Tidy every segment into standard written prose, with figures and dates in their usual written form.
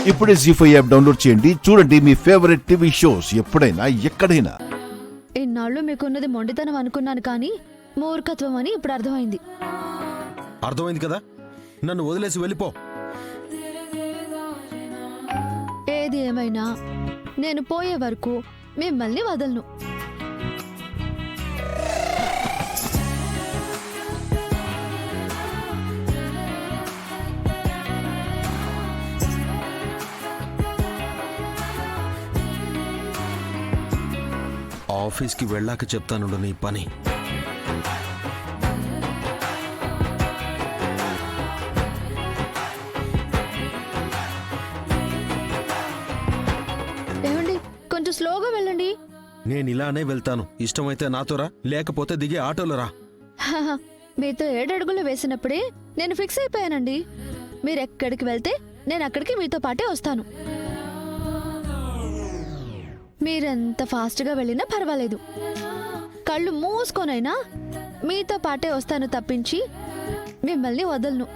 ఇప్పుడే జీ5 app download చేయండి. చూడండి మీ ఫేవరెట్ టీవీ షోస్ ఎప్పుడైనా ఎక్కడైనా. ఇన్నాళ్ళు మీకున్నది మొండితనం అనుకున్నాను, కానీ మూర్ఖత్వం అని ఇప్పుడు అర్థమైంది. అర్థమైంది కదా, నన్ను వదిలేసి వెళ్ళిపో. ఏది ఏమైనా నేను పోయే వరకు మిమ్మల్ని వదలను. ఆఫీస్కి వెళ్ళాక చెప్తానుండు నీ పని. ఏమండి, కొంచెం స్లోగా వెళ్ళండి. నేను ఇలానే వెళ్తాను. ఇష్టమైతే నాతోరా, లేకపోతే దిగే ఆటోలో రా. హహ, మీతో 7 అడుగులు వేసినప్పుడే నేను ఫిక్స్ అయిపోయానండి. మీరెక్కడికి వెళ్తే నేను అక్కడికి మీతో పాటే వస్తాను. మీరెంత ఫాస్ట్గా వెళ్ళినా పర్వాలేదు, కళ్ళు మూసుకొనైనా మీతో పాటే వస్తాను తప్పించి మిమ్మల్ని వదలను.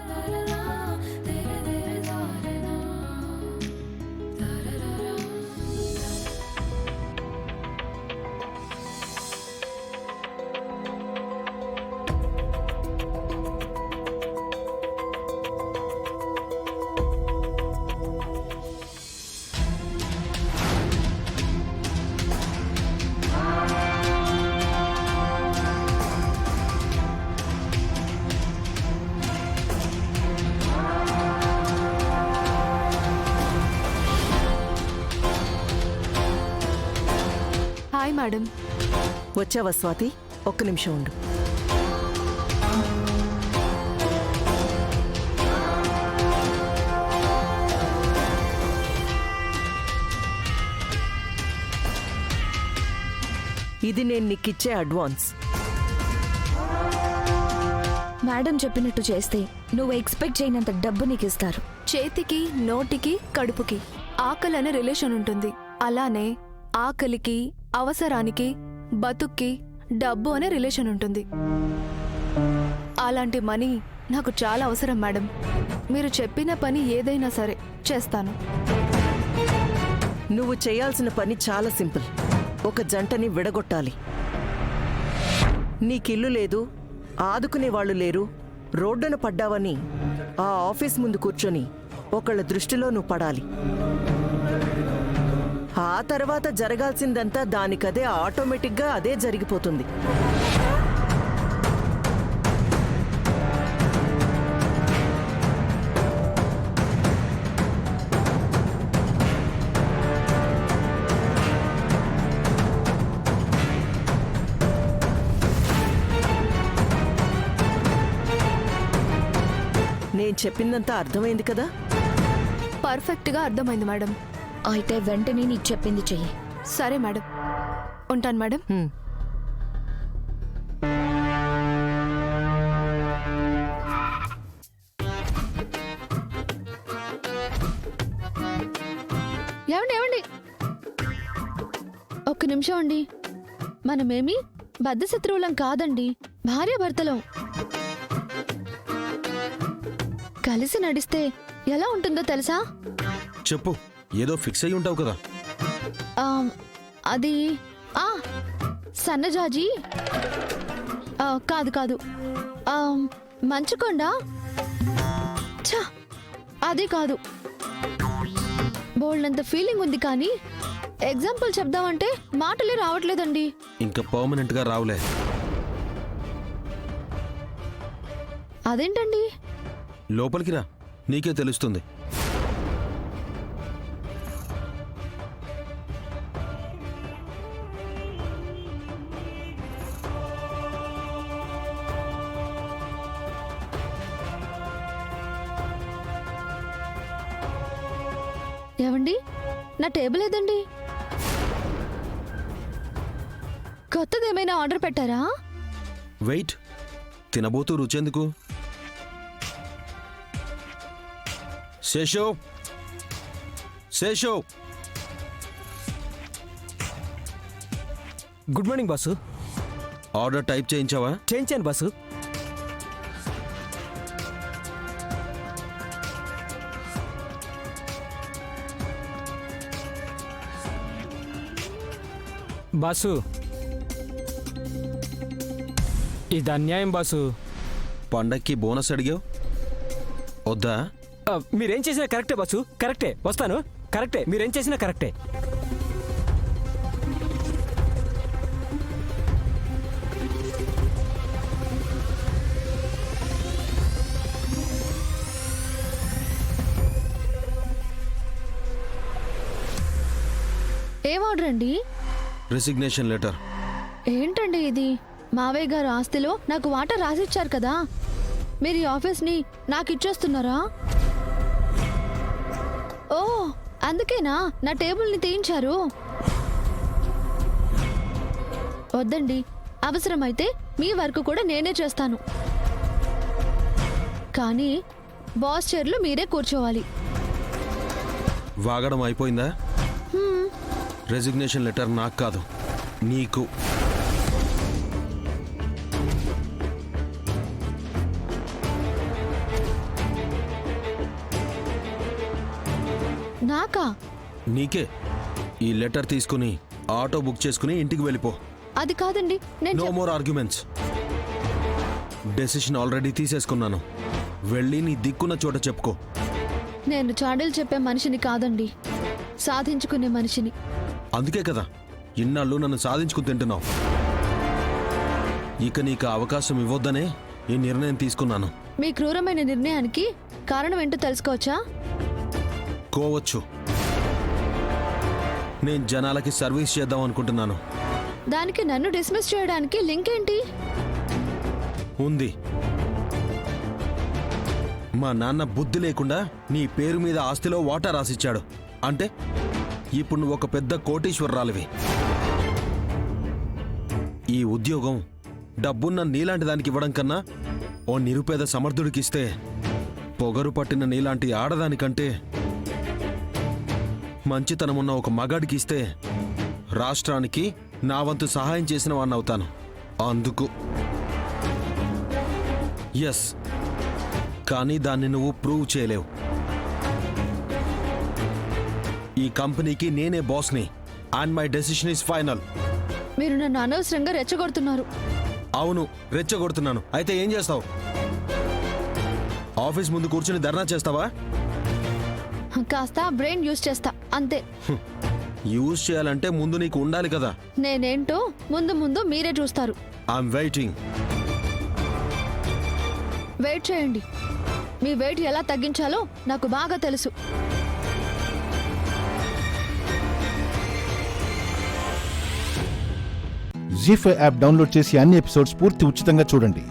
Hi madam. వచ్చావా స్వాతి? ఒక్క నిమిషం ఉండు. ఇది నేను నీకిచ్చే అడ్వాన్స్. మేడం చెప్పినట్టు చేస్తే నువ్వు ఎక్స్పెక్ట్ చేయనంత డబ్బు నీకు ఇస్తారు. చేతికి, నోటికి, కడుపుకి ఆకలి అనే రిలేషన్ ఉంటుంది. అలానే ఆకలికి, అవసరానికి, బతుక్కి డబ్బు అనే రిలేషన్ ఉంటుంది. అలాంటి మనీ నాకు చాలా అవసరం మేడం. మీరు చెప్పిన పని ఏదైనా సరే చేస్తాను. నువ్వు చేయాల్సిన పని చాలా సింపుల్. ఒక జంటని విడగొట్టాలి. నీకిల్లు లేదు, ఆదుకునే వాళ్ళు లేరు, రోడ్డున పడ్డావని ఆ ఆఫీస్ ముందు కూర్చొని ఒకళ్ళ దృష్టిలో నువ్వు పడాలి. ఆ తర్వాత జరగాల్సిందంతా దానికదే ఆటోమేటిక్గా అదే జరిగిపోతుంది. నేను చెప్పిందంతా అర్థమైంది కదా? పర్ఫెక్ట్గా అర్థమైంది మేడం. అయితే వెంటనే నీకు చెప్పింది చెయ్యి. సరే మేడం, ఉంటాను మేడం. ఏమండి ఏమండి, ఒక్క నిమిషం అండి. మనమేమి బద్ధశత్రువులం కాదండి, భార్యాభర్తలం. కలిసి నడిస్తే ఎలా ఉంటుందో తెలుసా? చెప్పు, ఏదో ఫిక్స్ అయి ఉంటావు కదా. అది సన్నజాజి కాదు కాదు, మంచుకొండ. ఛ, అది కాదు. బోల్డంత ఫీలింగ్ ఉంది, కానీ ఎగ్జాంపుల్ చెప్దామంటే మాటలే రావట్లేదండి. ఇంకా పర్మనెంట్ గా రావులే. అదేంటండి? లోపలికి రా, నీకే తెలుస్తుంది. ఏవండి, నా టేబుల్ ఏదండి? కొత్తదేమైనా ఆర్డర్ పెట్టారా? వెయిట్, తినబోతూ రుచెందుకు? శేషో, శేషో. Good morning boss. Order type చేయించావా? చేయించాను బాసు. బాసు ఇది అన్యాయం బాసు. పండక్కి బోనస్ అడిగావు వద్దా? మీరేం చేసినా కరెక్టే బాసు, కరెక్టే. వస్తాను, కరెక్టే. మీరేం చేసినా కరెక్టే. ఏం ఆర్డర్ అండి? Resignation letter. ఏంటండి ఇది? మావయ్య గారు ఆస్తిలో నాకు వాటా రాసిచ్చారు కదా, మీరు ఈ ఆఫీస్ని నాకు ఇచ్చేస్తున్నారా? ఓ, అందుకేనా నా టేబుల్ని తీయించారు? వద్దండి, అవసరమైతే మీ వర్క్ కూడా నేనే చేస్తాను, కానీ బాస్ చైర్లో మీరే కూర్చోవాలి. వాగడం అయిపోయిందా? రెసిగ్నేషన్ లెటర్ నాకు కాదు, నీకు. నాకా? నీకే. ఈ లెటర్ తీసుకుని ఆటో బుక్ చేసుకుని ఇంటికి వెళ్ళిపో. అది కాదండి, నేను no more arguments. Decision already తీసేసుకున్నాను. వెళ్ళి నీ దిక్కున్న చోట చెప్పుకో. నేను చాడీలు చెప్పే మనిషిని కాదండి, సాధించుకునే మనిషిని. అందుకే కదా ఇన్నాళ్ళు నన్ను సాధించుకుని తింటున్నావు. ఇక నీకు ఆ అవకాశం ఇవ్వొద్దనే ఈ నిర్ణయం తీసుకున్నాను. మీ క్రూరమైన నిర్ణయానికి కారణం ఏంటో తెలుసుకోవచ్చా? కోవచ్చు. నేను జనాలకి సర్వీస్ చేద్దాం అనుకుంటున్నాను. దానికి నన్ను డిస్మిస్ చేయడానికి లింక్ ఏంటి? ఉంది. మా నాన్న బుద్ధి లేకుండా నీ పేరు మీద ఆస్తిలో వాటా రాసిచ్చాడు. అంటే ఇప్పుడు నువ్వు ఒక పెద్ద కోటీశ్వరరాలివి. ఈ ఉద్యోగం డబ్బున్న నీలాంటి దానికి ఇవ్వడం కన్నా ఓ నిరుపేద సమర్థుడికిస్తే, పొగరు పట్టిన నీలాంటి ఆడదానికంటే మంచితనమున్న ఒక మగాడికి ఇస్తే రాష్ట్రానికి నా వంతు సహాయం చేసిన వాడిని అవుతాను. అందుకు ఎస్, కానీ దాన్ని నువ్వు ప్రూవ్ చేయలేవు. ఈ కంపెనీకి నేనే బాస్ని and my decision is final. మీరు నన్ను అనవసరంగా రెచ్చగొడుతున్నారు. అవును, రెచ్చగొడుతున్నాను. అయితే ఏం చేస్తావు? ఆఫీస్ ముందు కూర్చుని ధర్నా చేస్తావా? కాస్త బ్రెయిన్ యూజ్ చేస్తా, అంతే. యూజ్ చేయాలంటే ముందు నీకు ఉండాలి కదా. నేనేంటో ముందు ముందు మీరే చూస్తారు. I'm waiting. వెయిట్ చేయండి. మీ వెయిట్ ఎలా తగ్గించాలో నాకు బాగా తెలుసు. జీ5 యాప్ డౌన్లోడ్ చేసి అన్ని ఎపిసోడ్స్ పూర్తి ఉచితంగా చూడండి.